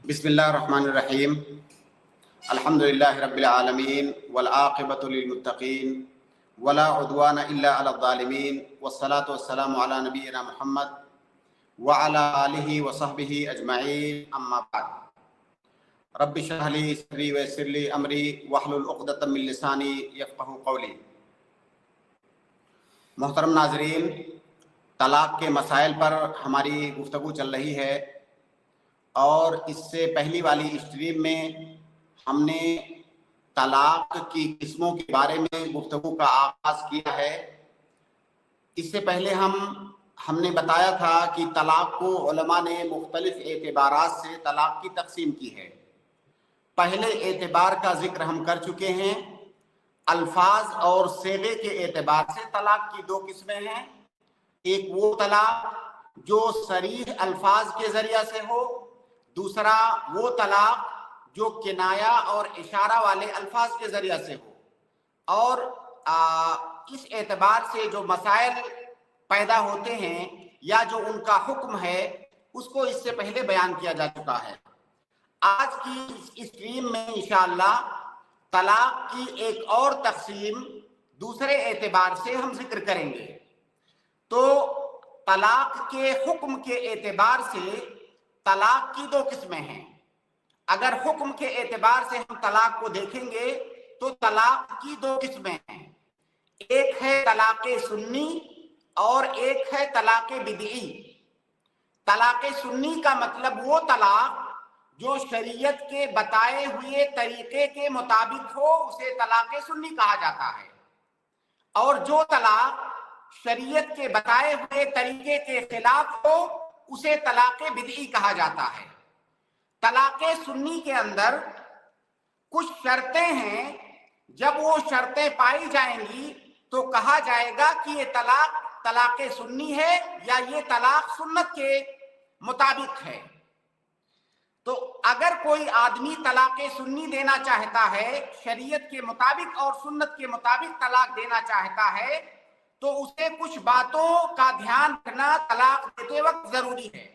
بسم اللہ الرحمن الرحیم الحمد للہ رب العالمین والعاقبۃ للمتقین ولا عدوان الا علی الظالمین والصلاة والسلام علی نبینا محمد وعلی آلہ وصحبہ اجمعین، اما بعد۔ رب اشرح لی صدری ویسر لی امری واحلل عقدۃ من لسانی یفقہوا قولی۔ محترم ناظرین، طلاق کے مسائل پر ہماری گفتگو چل رہی ہے، اور اس سے پہلی والی اسٹریم میں ہم نے طلاق کی قسموں کے بارے میں گفتگو کا آغاز کیا ہے۔ اس سے پہلے ہم نے بتایا تھا کہ طلاق کو علماء نے مختلف اعتبارات سے طلاق کی تقسیم کی ہے۔ پہلے اعتبار کا ذکر ہم کر چکے ہیں۔ الفاظ اور صیغے کے اعتبار سے طلاق کی دو قسمیں ہیں۔ ایک وہ طلاق جو صریح الفاظ کے ذریعہ سے ہو، دوسرا وہ طلاق جو کنایہ اور اشارہ والے الفاظ کے ذریعہ سے ہو۔ اور اس اعتبار سے جو مسائل پیدا ہوتے ہیں یا جو ان کا حکم ہے اس کو اس سے پہلے بیان کیا جا چکا ہے۔ آج کی اس اسٹریم میں انشاءاللہ طلاق کی ایک اور تقسیم دوسرے اعتبار سے ہم ذکر کریں گے۔ تو طلاق کے حکم کے اعتبار سے طلاق کی دو قسمیں ہیں۔ اگر حکم کے اعتبار سے ہم طلاق کو دیکھیں گے تو طلاق کی دو قسمیں ہیں۔ ایک ہے طلاق سنی اور ایک ہے طلاق بدعی۔ طلاق سنی کا مطلب وہ طلاق جو شریعت کے بتائے ہوئے طریقے کے مطابق ہو، اسے طلاق سنی کہا جاتا ہے۔ اور جو طلاق شریعت کے بتائے ہوئے طریقے کے خلاف ہو، اسے طلاق بدعی کہا جاتا ہے۔ طلاق سنی کے اندر کچھ شرطیں ہیں، جب وہ شرطیں پائی جائیں گی تو کہا جائے گا کہ یہ طلاق سنی ہے یا یہ طلاق سنت کے مطابق ہے۔ تو اگر کوئی آدمی طلاق سنی دینا چاہتا ہے، شریعت کے مطابق اور سنت کے مطابق طلاق دینا چاہتا ہے، تو اسے کچھ باتوں کا دھیان رکھنا طلاق دیتے وقت ضروری ہے۔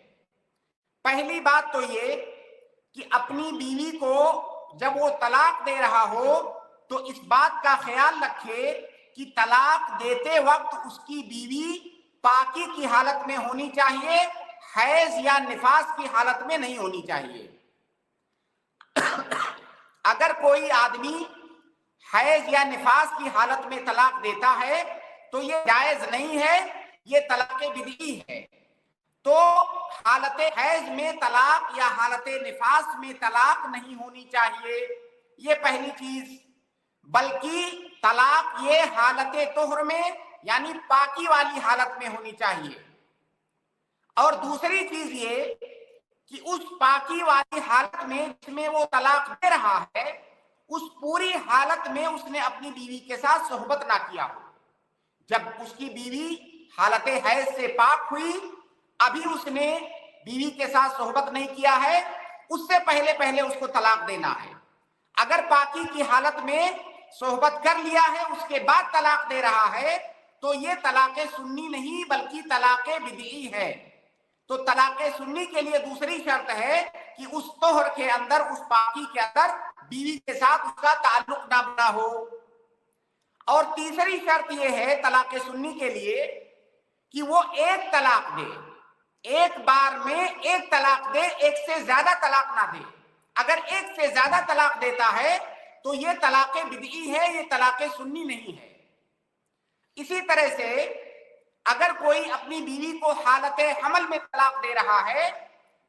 پہلی بات تو یہ کہ اپنی بیوی کو جب وہ طلاق دے رہا ہو تو اس بات کا خیال رکھے کہ طلاق دیتے وقت اس کی بیوی پاکی کی حالت میں ہونی چاہیے، حیض یا نفاس کی حالت میں نہیں ہونی چاہیے۔ اگر کوئی آدمی حیض یا نفاس کی حالت میں طلاق دیتا ہے تو یہ جائز نہیں ہے، یہ طلاق بدعی ہے۔ تو حالت حیض میں طلاق یا حالت نفاس میں طلاق نہیں ہونی چاہیے، یہ پہلی چیز۔ بلکہ طلاق یہ حالت طہر میں یعنی پاکی والی حالت میں ہونی چاہیے۔ اور دوسری چیز یہ کہ اس پاکی والی حالت میں جس میں وہ طلاق دے رہا ہے، اس پوری حالت میں اس نے اپنی بیوی کے ساتھ صحبت نہ کیا ہو۔ جب اس کی بیوی حالت حیض سے پاک ہوئی، ابھی اس نے بیوی کے ساتھ صحبت نہیں کیا ہے، اس سے پہلے اس کو طلاق دینا ہے۔ اگر پاکی کی حالت میں صحبت کر لیا ہے اس کے بعد طلاق دے رہا ہے تو یہ طلاق سنی نہیں بلکہ طلاق بدعی ہے۔ تو طلاق سنی کے لیے دوسری شرط ہے کہ اس طہر کے اندر، اس پاکی کے اندر بیوی کے ساتھ اس کا تعلق نہ بنا ہو۔ اور تیسری شرط یہ ہے طلاق سنی کے لیے کہ وہ ایک طلاق دے، ایک بار میں ایک طلاق دے، ایک سے زیادہ طلاق نہ دے۔ اگر ایک سے زیادہ طلاق دیتا ہے تو یہ طلاق بدعی ہے، یہ طلاق سنی نہیں ہے۔ اسی طرح سے اگر کوئی اپنی بیوی کو حالت حمل میں طلاق دے رہا ہے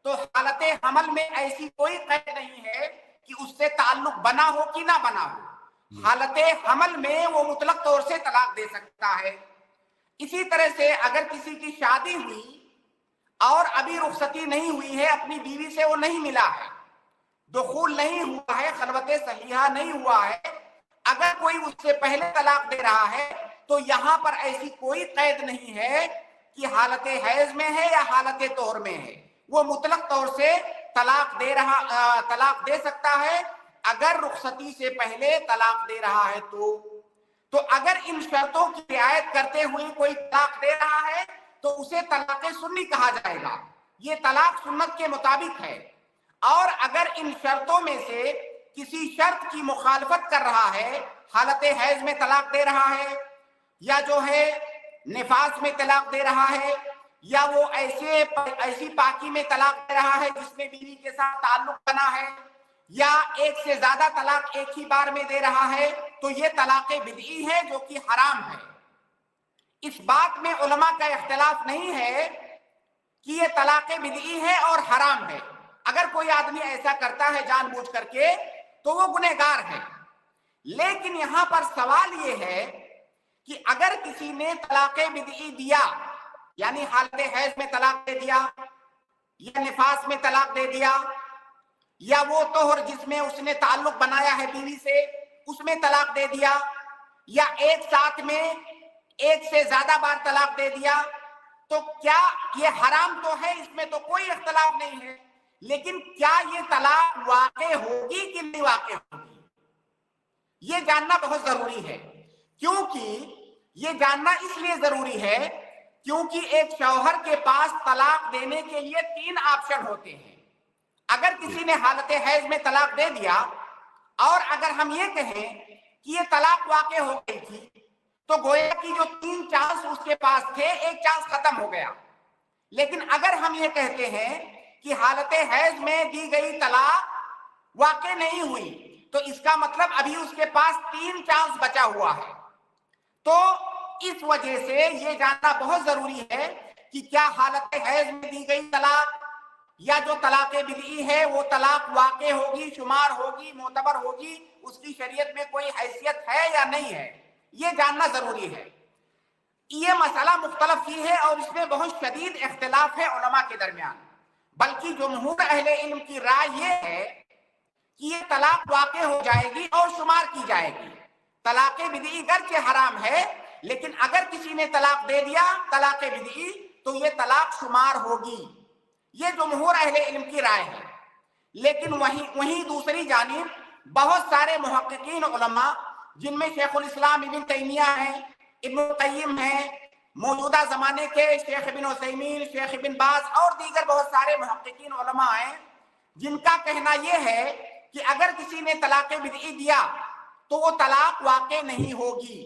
تو حالت حمل میں ایسی کوئی قید نہیں ہے کہ اس سے تعلق بنا ہو کہ نہ بنا ہو۔ حالت حمل میں وہ مطلق طور سے طلاق دے سکتا ہے۔ اسی طرح سے اگر کسی کی شادی ہوئی اور ابھی رخصتی نہیں ہوئی ہے، اپنی بیوی سے وہ نہیں ملا ہے، دخول نہیں ہوا ہے، خلوت صحیحہ نہیں ہوا ہے، اگر کوئی اس سے پہلے طلاق دے رہا ہے تو یہاں پر ایسی کوئی قید نہیں ہے کہ حالت حیض میں ہے یا حالت طہر میں ہے، وہ مطلق طور سے طلاق دے سکتا ہے اگر رخصتی سے پہلے طلاق دے رہا ہے تو اگر ان شرطوں کی رعایت کرتے ہوئے کوئی طلاق دے رہا ہے تو اسے طلاق سنی کہا جائے گا۔ یہ طلاق سنت کے مطابق ہے۔ اور اگر ان شرطوں میں سے کسی شرط کی مخالفت کر رہا ہے، حالت حیض میں طلاق دے رہا ہے، یا جو ہے نفاس میں طلاق دے رہا ہے، یا وہ ایسی پاکی میں طلاق دے رہا ہے جس میں بیوی کے ساتھ تعلق بنا ہے، یا ایک سے زیادہ طلاق ایک ہی بار میں دے رہا ہے، تو یہ طلاق بدعی ہے جو کہ حرام ہے۔ اس بات میں علماء کا اختلاف نہیں ہے کہ یہ طلاق بدعی ہے اور حرام ہے۔ اگر کوئی آدمی ایسا کرتا ہے جان بوجھ کر کے تو وہ گنہگار ہے۔ لیکن یہاں پر سوال یہ ہے کہ اگر کسی نے طلاق بدعی دیا، یعنی حالت حیض میں طلاق دے دیا، یا نفاس میں طلاق دے دیا، یا وہ طہر جس میں اس نے تعلق بنایا ہے بیوی سے اس میں طلاق دے دیا، یا ایک ساتھ میں ایک سے زیادہ بار طلاق دے دیا، تو کیا یہ حرام تو ہے، اس میں تو کوئی اختلاف نہیں ہے، لیکن کیا یہ طلاق واقع ہوگی کہ نہیں واقع ہوگی، یہ جاننا بہت ضروری ہے۔ کیونکہ یہ جاننا اس لیے ضروری ہے کیونکہ ایک شوہر کے پاس طلاق دینے کے لیے 3 آپشن ہوتے ہیں۔ اگر کسی نے حالت حیض میں طلاق دے دیا اور اگر ہم یہ کہیں کہ یہ طلاق واقع ہو گئی تھی تو گویا کہ جو 3 چانس اس کے پاس تھے ایک چانس ختم ہو گیا۔ لیکن اگر ہم یہ کہتے ہیں کہ حالت حیض میں دی گئی طلاق واقع نہیں ہوئی تو اس کا مطلب ابھی اس کے پاس 3 چانس بچا ہوا ہے۔ تو اس وجہ سے یہ جاننا بہت ضروری ہے کہ کیا حالت حیض میں دی گئی طلاق یا جو طلاق بدعی ہے وہ طلاق واقع ہوگی، شمار ہوگی، معتبر ہوگی، اس کی شریعت میں کوئی حیثیت ہے یا نہیں ہے، یہ جاننا ضروری ہے۔ یہ مسئلہ مختلف ہی ہے اور اس میں بہت شدید اختلاف ہے علماء کے درمیان، بلکہ جمہور اہل علم کی رائے یہ ہے کہ یہ طلاق واقع ہو جائے گی اور شمار کی جائے گی۔ طلاق بدعی گرچہ حرام ہے لیکن اگر کسی نے طلاق دے دیا طلاق بدعی تو یہ طلاق شمار ہوگی، یہ جمہور اہل علم کی رائے ہے۔ لیکن وہیں دوسری جانب بہت سارے محققین علماء جن میں شیخ الاسلام ابن تیمیہ ہیں، ابن القیم ہیں، موجودہ زمانے کے شیخ ابن عثیمین، شیخ ابن باز اور دیگر بہت سارے محققین علماء ہیں جن کا کہنا یہ ہے کہ اگر کسی نے طلاق بدعی دیا تو وہ طلاق واقع نہیں ہوگی۔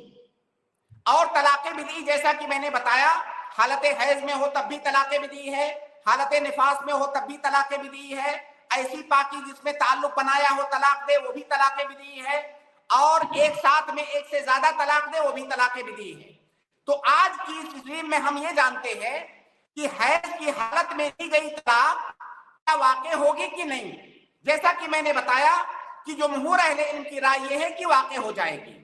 اور طلاق بدعی جیسا کہ میں نے بتایا حالت حیض میں ہو تب بھی طلاق بدعی ہے، حالت نفاس میں ہو تب بھی طلاق بدعی ہے، ایسی پاکی جس میں تعلق بنایا ہو طلاق دے وہ بھی طلاق بدعی ہے، اور ایک ساتھ میں ایک سے زیادہ طلاق دے وہ بھی طلاق بدعی ہے۔ تو آج کی اس تقریر میں ہم یہ جانتے ہیں کہ حیض کی حالت میں دی گئی طلاق کیا واقع ہوگی کہ نہیں۔ جیسا کہ میں نے بتایا کہ جمہور اہل علم کی رائے یہ ہے کہ واقع ہو جائے گی،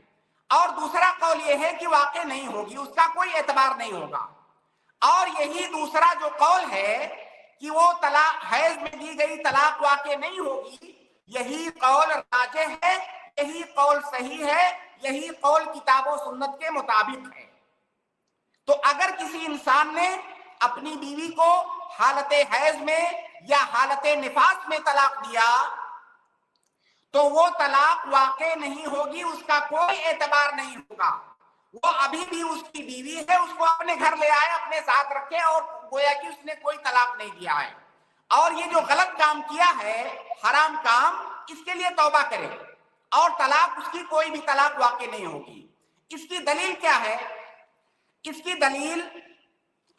اور دوسرا قول یہ ہے کہ واقع نہیں ہوگی، اس کا کوئی اعتبار نہیں ہوگا۔ اور یہی دوسرا جو قول ہے کہ وہ طلاق حیض میں دی گئی طلاق واقع نہیں ہوگی، یہی قول راجح ہے، یہی قول صحیح ہے، یہی قول کتاب و سنت کے مطابق ہے۔ تو اگر کسی انسان نے اپنی بیوی کو حالت حیض میں یا حالت نفاس میں طلاق دیا تو وہ طلاق واقع نہیں ہوگی، اس کا کوئی اعتبار نہیں ہوگا، وہ ابھی بھی اس کی بیوی ہے، اس کو اپنے گھر لے آئے، اپنے ساتھ رکھے، اور گویا کہ اس نے کوئی طلاق نہیں دیا ہے۔ اور یہ جو غلط کام کیا ہے، حرام کام، اس کے لیے توبہ کرے اور طلاق اس کی کوئی بھی طلاق واقع نہیں ہوگی۔ اس کی دلیل کیا ہے؟ اس کی دلیل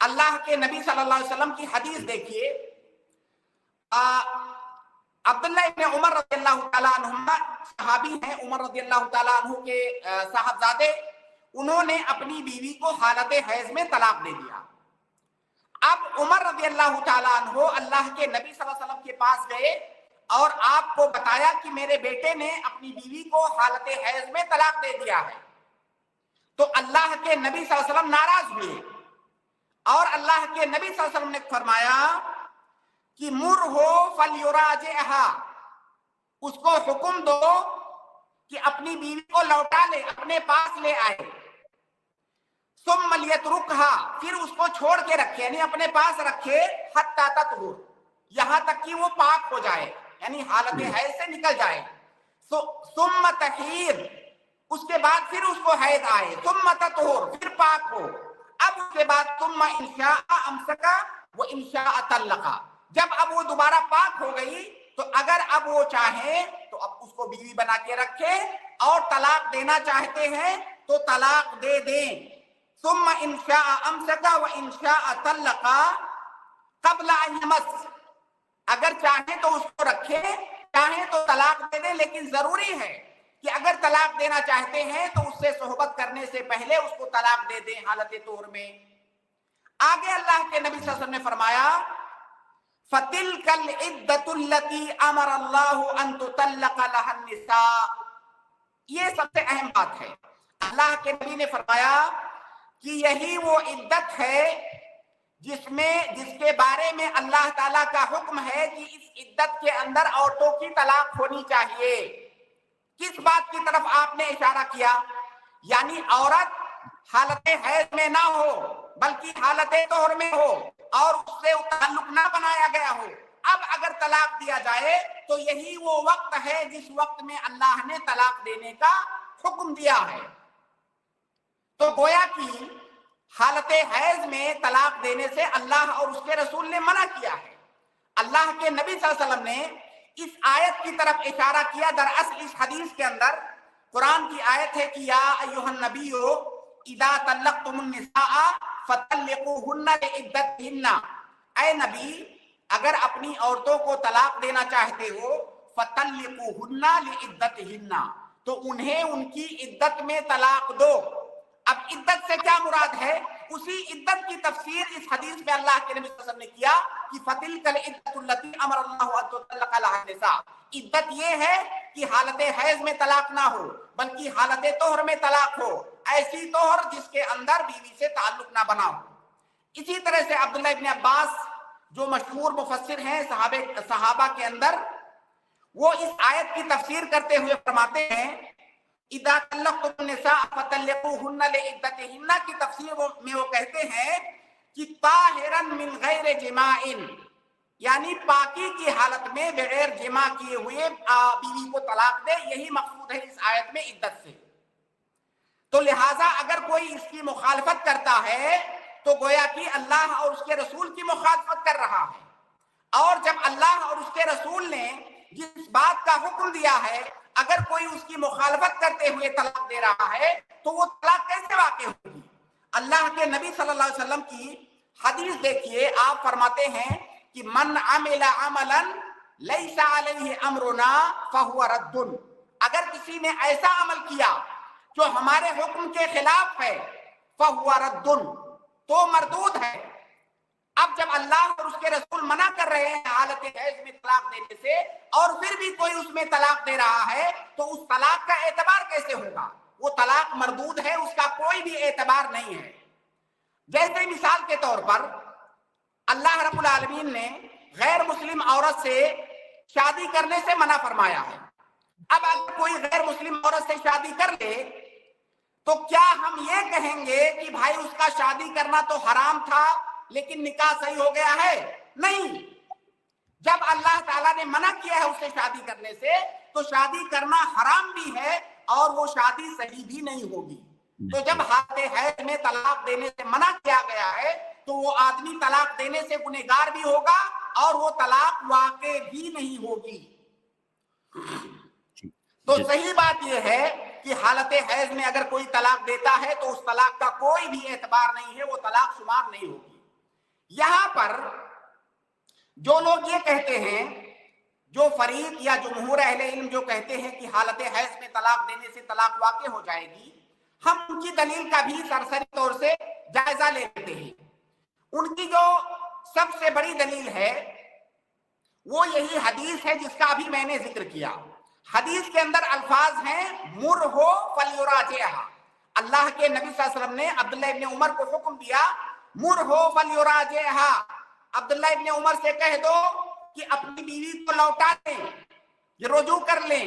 اللہ کے نبی صلی اللہ علیہ وسلم کی حدیث دیکھیے۔ عبداللہ ابن عمر رضی اللہ تعالیٰ عنہ صحابی ہیں، عمر رضی اللہ تعالیٰ عنہ کے صاحبزادے، انہوں نے اپنی بیوی کو حالت حیض میں طلاق دے دیا۔ اب عمر رضی اللہ تعالیٰ عنہ اللہ کے نبی صلی اللہ علیہ وسلم کے پاس گئے اور آپ کو بتایا کہ میرے بیٹے نے اپنی بیوی کو حالت حیض میں طلاق دے دیا ہے۔ تو اللہ کے نبی صلی اللہ علیہ وسلم ناراض ہوئے اور اللہ کے نبی صلی اللہ علیہ وسلم نے فرمایا کہ مرہو فلیراجعہا، اس کو حکم دو کہ اپنی بیوی کو لوٹا لے، اپنے پاس لے آئے، ثم لیترکہا، پھر اس کو چھوڑ کے رکھے، یعنی اپنے پاس رکھے، حتی تطہر، یہاں تک کہ وہ پاک ہو جائے، یعنی حالت حیض سے نکل جائے، ثم تحید، اس کے بعد پھر اس کو حیض آئے، ثم تطہر، پھر پاک ہو، اب اس کے بعد ثم انشاء امسکا و انشاء طلقا، جب اب وہ دوبارہ پاک ہو گئی تو اگر اب وہ چاہیں تو اب اس کو بیوی بنا کے رکھے، اور طلاق دینا چاہتے ہیں تو طلاق دے دیں. ثم ان شاء امسک و ان شاء طلق قبل ان یمس. اگر چاہیں تو اس کو رکھے، چاہیں تو طلاق دے دیں، لیکن ضروری ہے کہ اگر طلاق دینا چاہتے ہیں تو اس سے صحبت کرنے سے پہلے اس کو طلاق دے دیں حالت طہر میں. آگے اللہ کے نبی صلی اللہ علیہ وسلم نے فرمایا فَتِلْكَ الْعِدَّةُ الَّتِي أَمَرَ اللَّهُ أَن تُطَلَّقَ لَهَا النِّسَاءُ. یہ سب سے اہم بات ہے. اللہ کے نبی نے فرمایا کہ یہی وہ عدت ہے جس کے بارے میں اللہ تعالیٰ کا حکم ہے کہ اس عدت کے اندر عورتوں کی طلاق ہونی چاہیے. کس بات کی طرف آپ نے اشارہ کیا؟ یعنی عورت حالت حیض میں نہ ہو بلکہ حالت طہر میں ہو اور اس سے تعلق نہ بنایا گیا ہو. اب اگر طلاق دیا جائے تو یہی وہ وقت ہے جس وقت میں اللہ نے طلاق دینے کا حکم دیا ہے. تو گویا کہ حالت حیض میں طلاق دینے سے اللہ اور اس کے رسول نے منع کیا ہے. اللہ کے نبی صلی اللہ علیہ وسلم نے اس آیت کی طرف اشارہ کیا. دراصل اس حدیث کے اندر قرآن کی آیت ہے کہ یا ایھا النبی اذا طلقتم النساء فطلقوهن لعدتهن. اے نبی اگر اپنی عورتوں کو طلاق دینا چاہتے ہو فطلقوهن لعدتهن تو انہیں ان کی عدت میں طلاق دو. اب عدت سے کیا مراد ہے؟ اسی عدت کی تفسیر اس حدیث میں اللہ کے نبی صلی اللہ علیہ وسلم نے کیا کہ فَتِلْكَ الْعِدَّةُ الَّتِي أَمَرَ اللَّهُ أَن تُطَلَّقَ لَهَا النِّسَاءُ. عدت یہ ہے کہ حالت حیض میں طلاق نہ ہو بلکہ حالت طہر میں طلاق ہو، ایسی طہر جس کے اندر بیوی سے تعلق نہ بنا ہو. اسی طرح سے عبداللہ ابن عباس جو مشہور مفسر ہیں صحابہ کے اندر، وہ اس آیت کی تفسیر کرتے ہوئے فرماتے ہیں اذا طلقتم النساء فطلقوهن لعدتهن کی تفسیر میں وہ کہتے ہیں کہ طاہرا من غیر جماع، یعنی پاکی کی حالت میں بغیر جماع کیے ہوئے بیوی کو طلاق دے. یہی مقصود ہے اس آیت میں عدت سے. تو لہٰذا اگر کوئی اس کی مخالفت کرتا ہے تو گویا کہ اللہ اور اس کے رسول کی مخالفت کر رہا ہے. اور جب اللہ اور اس کے رسول نے جس بات کا حکم دیا ہے اگر کوئی اس کی مخالفت کرتے ہوئے طلاق دے رہا ہے تو وہ طلاق کیسے واقع ہوگی؟ اللہ کے نبی صلی اللہ علیہ وسلم کی حدیث دیکھیے. آپ فرماتے ہیں کہ من عمل عملا لیس علیہ امرنا فہو رد. اگر کسی نے ایسا عمل کیا جو ہمارے حکم کے خلاف ہے فہو رد تو مردود ہے. اب جب اللہ اور اس کے رسول منع کر رہے ہیں حالت حیض میں طلاق دینے سے اور پھر بھی کوئی اس میں طلاق دے رہا ہے تو اس طلاق کا اعتبار کیسے ہوگا؟ وہ طلاق مردود ہے، اس کا کوئی بھی اعتبار نہیں ہے. جیسے مثال کے طور پر اللہ رب العالمین نے غیر مسلم عورت سے شادی کرنے سے منع فرمایا ہے. اب اگر کوئی غیر مسلم عورت سے شادی کر لے تو کیا ہم یہ کہیں گے کہ بھائی اس کا شادی کرنا تو حرام تھا لیکن نکاح صحیح ہو گیا ہے؟ نہیں. جب اللہ تعالیٰ نے منع کیا ہے اسے شادی کرنے سے تو شادی کرنا حرام بھی ہے اور وہ شادی صحیح بھی نہیں ہوگی. تو جب حالت حیض میں طلاق دینے سے منع کیا گیا ہے تو وہ آدمی طلاق دینے سے گنہگار بھی ہوگا اور وہ طلاق واقع بھی نہیں ہوگی. تو صحیح بات یہ ہے کہ حالت حیض میں اگر کوئی طلاق دیتا ہے تو اس طلاق کا کوئی بھی اعتبار نہیں ہے، وہ طلاق شمار نہیں ہوگی. یہاں پر جو لوگ یہ کہتے ہیں، جو فریق یا جمہور اہل علم جو کہتے ہیں کہ حالت حیض میں طلاق دینے سے طلاق واقع ہو جائے گی، ہم ان کی دلیل کا بھی سرسری طور سے جائزہ لے لیتے ہیں. ان کی جو سب سے بڑی دلیل ہے وہ یہی حدیث ہے جس کا ابھی میں نے ذکر کیا. حدیث کے اندر الفاظ ہیں مرہو فلیراجعھا. اللہ کے نبی صلی اللہ علیہ وسلم نے عبداللہ ابن عمر کو حکم دیا مرہو فلیراجعھا. عبداللہ ابن عمر سے کہہ دو کہ اپنی بیوی کو لوٹا دیں، یہ رجوع کر لیں.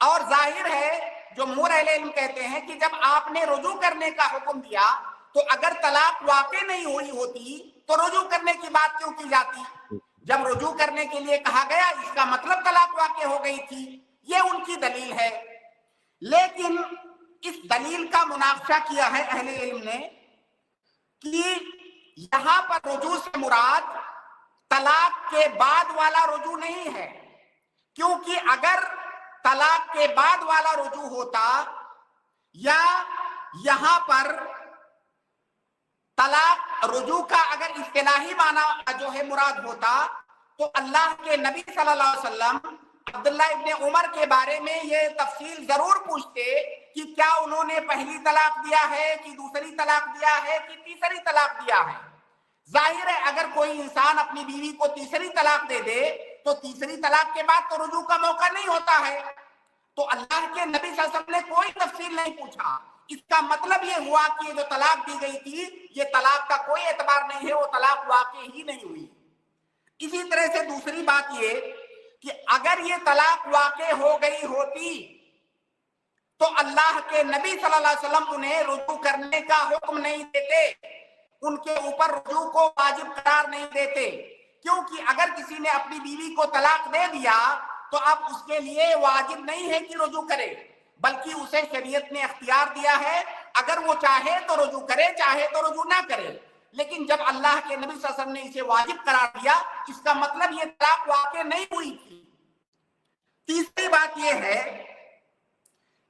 اور ظاہر ہے جمہور اہل علم کہتے ہیں کہ جب آپ نے رجوع کرنے کا حکم دیا تو اگر طلاق واقع نہیں ہوئی ہوتی تو رجوع کرنے کی بات کیوں کی جاتی؟ جب رجوع کرنے کے لیے کہا گیا اس کا مطلب طلاق واقع ہو گئی تھی. یہ ان کی دلیل ہے. لیکن اس دلیل کا مناقشہ کیا ہے اہل علم نے کہ یہاں پر رجوع سے مراد طلاق کے بعد والا رجوع نہیں ہے، کیونکہ اگر طلاق کے بعد والا رجوع ہوتا یا یہاں پر طلاق رجوع کا اگر اصطلاحی معنی جو ہے مراد ہوتا تو اللہ کے نبی صلی اللہ علیہ وسلم عبداللہ ابن عمر کے بارے میں یہ تفصیل ضرور پوچھتے کہ کیا انہوں نے پہلی طلاق دیا ہے کہ دوسری طلاق دیا ہے کہ تیسری طلاق دیا ہے۔ ظاہر ہے اگر کوئی انسان اپنی بیوی کو تیسری طلاق دے دے تو تیسری طلاق کے بعد تو رجوع کا موقع نہیں ہوتا ہے، تو اللہ کے نبی صلی اللہ علیہ وسلم نے کوئی تفصیل نہیں پوچھا۔ اس کا مطلب یہ ہوا کہ جو طلاق دی گئی تھی یہ طلاق کا کوئی اعتبار نہیں ہے، وہ طلاق واقع ہی نہیں ہوئی۔ اسی طرح سے دوسری بات یہ کہ اگر یہ طلاق واقع ہو گئی ہوتی تو اللہ کے نبی صلی اللہ علیہ وسلم انہیں رجوع کرنے کا حکم نہیں دیتے، ان کے اوپر رجوع کو واجب قرار نہیں دیتے، کیونکہ اگر کسی نے اپنی بیوی کو طلاق دے دیا تو اب اس کے لیے واجب نہیں ہے کہ رجوع کرے، بلکہ اسے شریعت نے اختیار دیا ہے، اگر وہ چاہے تو رجوع کرے، چاہے تو رجوع نہ کرے۔ لیکن جب اللہ کے نبی صلی اللہ علیہ وسلم نے اسے واجب قرار دیا، اس کا مطلب یہ طلاق واقع نہیں ہوئی تھی۔ تیسری بات یہ ہے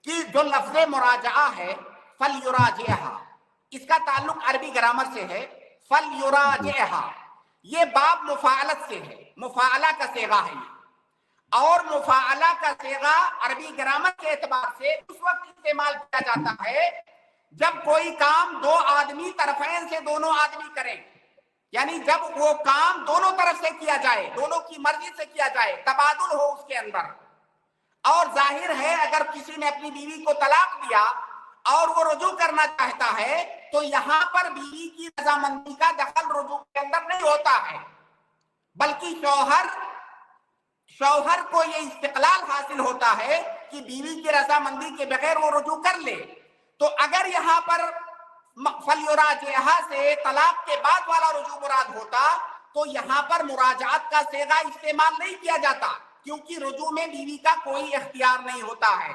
کہ جو لفظ مراجعہ ہے فَلْيُرَاجِعْهَا، اس کا تعلق عربی گرامر سے ہے۔ فَلْيُرَاجِعْهَا یہ باب مفاعلت سے ہے، مفاعلہ کا صیغہ ہے یہ، اور مفاعلہ کا صیغہ عربی گرامر کے اعتبار سے اس وقت استعمال کیا جاتا ہے جب کوئی کام دو آدمی طرفین سے دونوں آدمی کریں، یعنی جب وہ کام دونوں طرف سے کیا جائے، دونوں کی مرضی سے کیا جائے، تبادل ہو اس کے اندر۔ اور ظاہر ہے اگر کسی نے اپنی بیوی کو طلاق دیا اور وہ رجوع کرنا چاہتا ہے تو یہاں پر بیوی کی رضامندی کا دخل رجوع کے اندر نہیں ہوتا ہے، بلکہ شوہر کو یہ استقلال حاصل ہوتا ہے کہ بیوی کی رضامندی کے بغیر وہ رجوع کر لے۔ تو اگر یہاں پر فَلْيُرَاجِعْهَا سے طلاق کے بعد والا رجوع مراد ہوتا تو یہاں پر مراجعت کا صیغہ استعمال نہیں کیا جاتا، کیونکہ رجوع میں بیوی کا کوئی اختیار نہیں ہوتا ہے،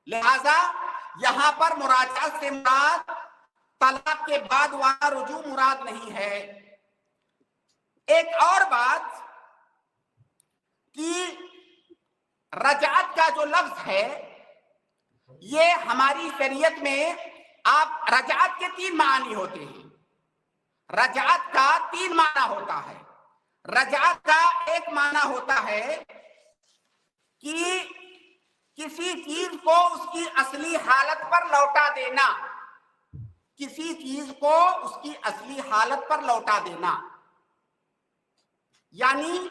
لہذا یہاں پر مراجعت سے مراد طلاق کے بعد والا رجوع مراد نہیں ہے۔ ایک اور بات کہ رجعت کا جو لفظ ہے یہ ہماری شریعت میں آپ رجعت کے 3 معنی ہوتے ہیں، رجعت کا 3 معنی ہوتا ہے۔ رجعت کا ایک معنی ہوتا ہے کہ کسی چیز کو اس کی اصلی حالت پر لوٹا دینا، کسی چیز کو اس کی اصلی حالت پر لوٹا دینا، یعنی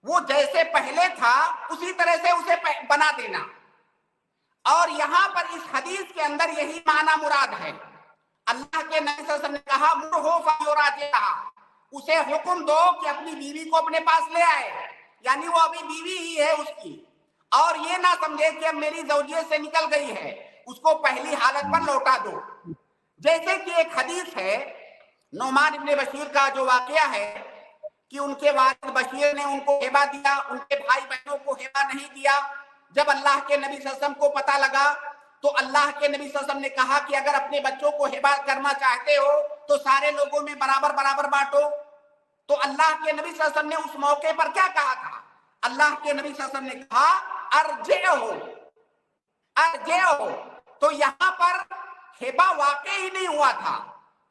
وہ جیسے پہلے تھا اسی طرح سے اسے بنا دینا۔ اور یہاں پر اس حدیث کے اندر یہی معنی مراد ہے۔ اللہ کے نبی صلی اللہ علیہ وسلم نے کہا مُرْهُ فَلْيُرَاجِعْهَا، اسے حکم دو کہ اپنی بیوی کو اپنے پاس لے آئے، یعنی وہ ابھی بیوی ہی ہے اس کی، اور یہ نہ سمجھے کہ اب میری زوجیت سے نکل گئی ہے، اس کو پہلی حالت پر لوٹا دو۔ جیسے کہ ایک حدیث ہے نعمان ابن بشیر کا جو واقعہ ہے کہ ان کے والد بشیر نے ان کو ہبہ دیا، ان کے بھائی بہنوں کو ہبہ نہیں دیا۔ جب اللہ کے نبی صلی اللہ علیہ وسلم کو پتہ لگا تو اللہ کے نبی صلی اللہ علیہ وسلم نے کہا کہ اگر اپنے بچوں کو ہبہ کرنا چاہتے ہو تو سارے لوگوں میں برابر برابر بانٹو۔ تو اللہ کے نبی صلی اللہ علیہ وسلم نے اس موقع پر کیا کہا تھا؟ اللہ کے نبی صلی اللہ علیہ وسلم نے کہا ارجعو۔ تو یہاں پر ہبہ واقع ہی نہیں ہوا تھا،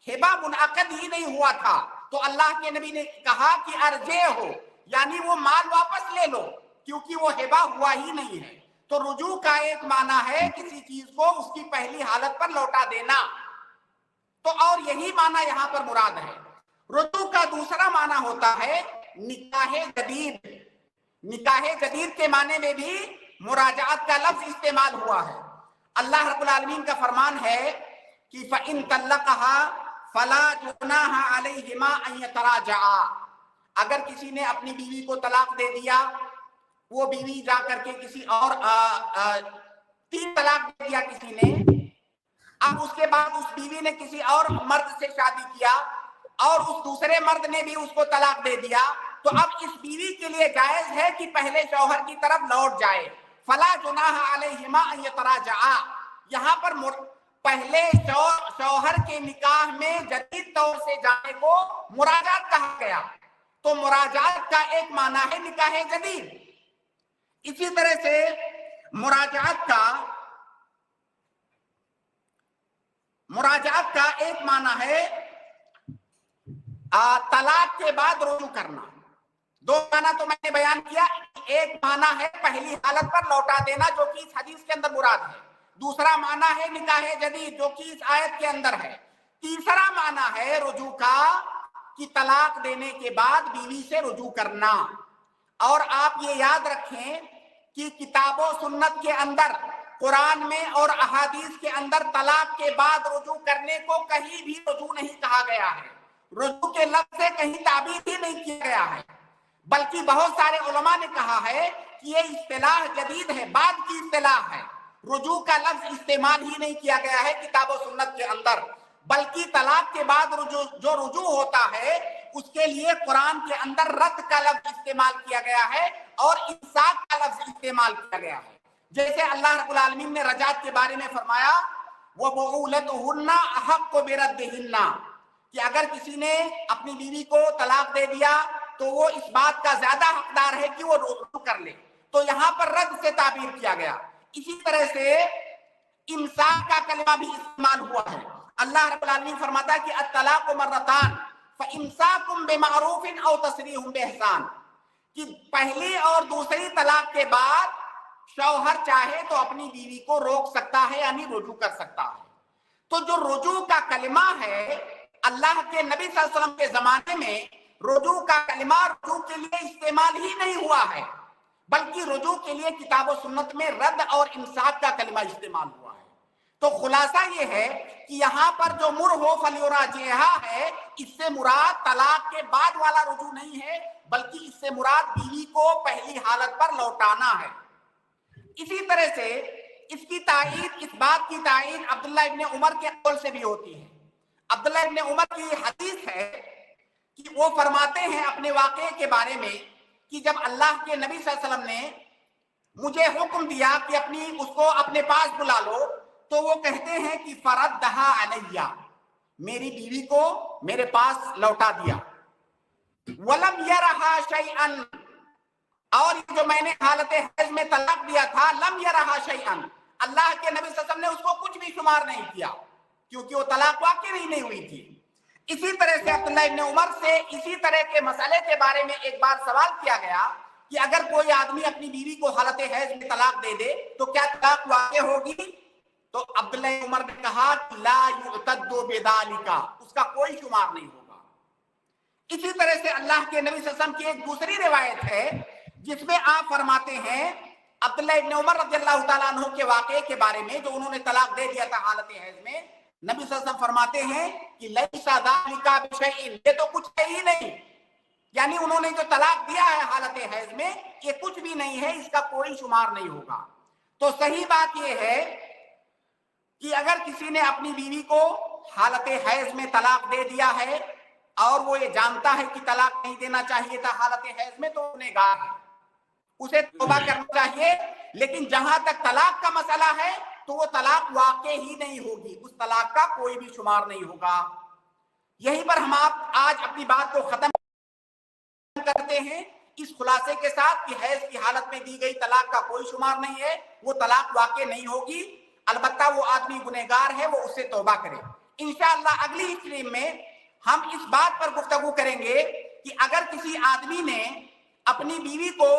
ہبہ منعقد ہی نہیں ہوا تھا، تو اللہ کے نبی نے کہا کہ ارجعو، یعنی وہ مال واپس لے لو، کیونکہ وہ ہبہ ہوا ہی نہیں ہے۔ تو رجوع کا ایک معنی ہے کسی چیز کو اس کی پہلی حالت پر لوٹا دینا، تو اور یہی معنی یہاں پر مراد ہے۔ رجوع کا دوسرا معنی ہوتا ہے نکاح جدید۔ نکاح جدید کے معنی میں بھی مراجعت کا لفظ استعمال ہوا ہے۔ اللہ رب العالمین کا فرمان ہے کہ فَإِن طَلَّقَهَا فَلَا جُنَاحَ عَلَيْهِمَا أَن يَتَرَاجَعَا، اگر کسی نے اپنی بیوی کو طلاق دے دیا، وہ بیوی جا کر کے کسی اور 3 طلاق دے دیا کسی نے، اب اس کے بعد اس بیوی نے کسی اور مرد سے شادی کیا اور اس دوسرے مرد نے بھی اس کو طلاق دے دیا، تو اب اس بیوی کے لیے جائز ہے کہ پہلے شوہر کی طرف لوٹ جائے۔ فَلَا جُنَاحَ عَلَيْهِمَا أَن يَتَرَاجَعَا، یہاں پر پہلے شوہر کے نکاح میں جدید طور سے جانے کو مراجعت کہا گیا، تو مراجعات کا ایک معنی ہے نکاح جدید. اسی طرح سے مراجعات کا ایک معنی ہے طلاق کے بعد رجوع کرنا. دو معنی تو میں نے بیان کیا. ایک معنی ہے پہلی حالت پر لوٹا دینا جو کہ اس حدیث کے اندر مراد ہے. دوسرا معنی ہے نکاح جدید جو کہ اس آیت کے اندر ہے. تیسرا معنی ہے رجوع کا کہ طلاق دینے کے بعد بیوی سے رجوع کرنا. اور آپ یہ یاد رکھیں کہ کتاب و سنت کے اندر قرآن میں اور احادیث کے اندر طلاق کے بعد رجوع کرنے کو کہیں بھی رجوع نہیں کہا گیا ہے. رجوع کے لفظ سے کہیں تعبیر ہی نہیں کیا گیا ہے. بلکہ بہت سارے علماء نے کہا ہے کہ یہ اصطلاح جدید ہے, بعد کی اصطلاح ہے. رجوع کا لفظ استعمال ہی نہیں کیا گیا ہے کتاب و سنت کے اندر, بلکہ طلاق کے بعد جو رجوع ہوتا ہے اس کے لیے قرآن کے اندر رد کا لفظ استعمال کیا گیا ہے اور امساک کا لفظ استعمال کیا گیا ہے. جیسے اللہ رب العالمین نے رجعت کے بارے میں فرمایا وَبُعُولَتُهُنَّ أَحَقُّ بِرَدِّهِنَّ, کہ اگر کسی نے اپنی بیوی کو طلاق دے دیا تو وہ اس بات کا زیادہ حقدار ہے کہ وہ رجوع کر لے. تو یہاں پر رد سے تعبیر کیا گیا. اسی طرح سے امساک کا کلمہ بھی استعمال ہوا ہے. اللہ رب العالمین فرماتا ہے کہ الطلاق مرتان فامساک بمعروف او تسریح باحسان, کہ پہلی اور دوسری طلاق کے بعد شوہر چاہے تو اپنی بیوی کو روک سکتا ہے یعنی رجوع کر سکتا ہے. تو جو رجوع کا کلمہ ہے اللہ کے نبی صلی اللہ علیہ وسلم کے زمانے میں رجوع کا کلمہ رجوع کے لیے استعمال ہی نہیں ہوا ہے, بلکہ رجوع کے لیے کتاب و سنت میں رد اور امساک کا کلمہ استعمال ہوا ہے. تو خلاصہ یہ ہے کہ یہاں پر جو مرہو فلیراجعھا ہے, اس سے مراد طلاق کے بعد والا رجوع نہیں ہے, بلکہ اس سے مراد بیوی کو پہلی حالت پر لوٹانا ہے. اسی طرح سے اس کی تائید, اس بات کی تائید عبداللہ ابن عمر کے قول سے بھی ہوتی ہے. عبداللہ ابن عمر کی حدیث ہے کہ وہ فرماتے ہیں اپنے واقعے کے بارے میں کہ جب اللہ کے نبی صلی اللہ علیہ وسلم نے مجھے حکم دیا کہ اس کو اپنے پاس بلا لو, تو وہ کہتے ہیں کہ فردھا علیہ, میری بیوی کو میرے پاس لوٹا دیا. ولم یرہا شیئا, اور جو میں نے حالت حیض میں طلاق دیا تھا لم یرہا شیئا, اللہ کے نبی صلی اللہ علیہ وسلم نے اس کو کچھ بھی شمار نہیں کیا کیونکہ وہ طلاق واقع نہیں ہوئی تھی. اسی طرح سے عبداللہ ابن عمر سے اسی طرح کے مسئلے کے بارے میں ایک بار سوال کیا گیا کہ اگر کوئی آدمی اپنی بیوی کو حالت حیض میں طلاق دے دے تو کیا طلاق واقع ہوگی؟ تو عبداللہ عمر نے کہا لا یعتد بذالک, اس کا کوئی شمار نہیں ہوگا. اسی طرح سے اللہ کے نبی صلی اللہ علیہ وسلم کی ایک دوسری روایت ہے جس میں آپ فرماتے ہیں عبداللہ ابن عمر رضی اللہ تعالیٰ عنہ کے واقعے کے بارے میں جو انہوں نے طلاق دے دیا تھا حالت حیض میں, نبی صلی اللہ علیہ وسلم فرماتے ہیں کہ لیس ذالک بشیء, یہ تو کچھ ہے ہی نہیں, یعنی انہوں نے جو طلاق دیا ہے حالت حیض میں یہ کچھ بھی نہیں ہے, اس کا کوئی شمار نہیں ہوگا. تو صحیح بات یہ ہے کہ اگر کسی نے اپنی بیوی کو حالت حیض میں طلاق دے دیا ہے اور وہ یہ جانتا ہے کہ طلاق نہیں دینا چاہیے تھا حالت حیض میں, تو گنہگار ہے, اسے توبہ کرنا چاہیے. لیکن جہاں تک طلاق کا مسئلہ ہے تو وہ طلاق واقع ہی نہیں ہوگی, اس طلاق کا کوئی بھی شمار نہیں ہوگا. یہیں پر ہم آج اپنی بات کو ختم کرتے ہیں اس خلاصے کے ساتھ کہ حیض کی حالت میں دی گئی طلاق کا کوئی شمار نہیں ہے, وہ طلاق واقع نہیں ہوگی. البتہ وہ آدمی گنہگار ہے, وہ اس سے توبہ کرے. انشاءاللہ اگلی اسٹریم میں ہم اس بات پر گفتگو کریں گے کہ اگر کسی آدمی نے اپنی بیوی کو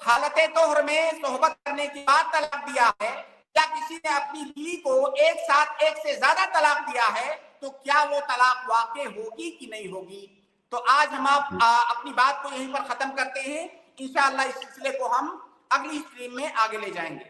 حالت طہر میں صحبت کرنے کے بعد طلاق دیا ہے یا کسی نے اپنی بیوی کو ایک ساتھ ایک سے زیادہ طلاق دیا ہے تو کیا وہ طلاق واقع ہوگی کہ نہیں ہوگی. تو آج ہم اپنی بات کو یہیں پر ختم کرتے ہیں. انشاءاللہ اس سلسلے کو ہم اگلی اسٹریم میں آگے لے جائیں گے.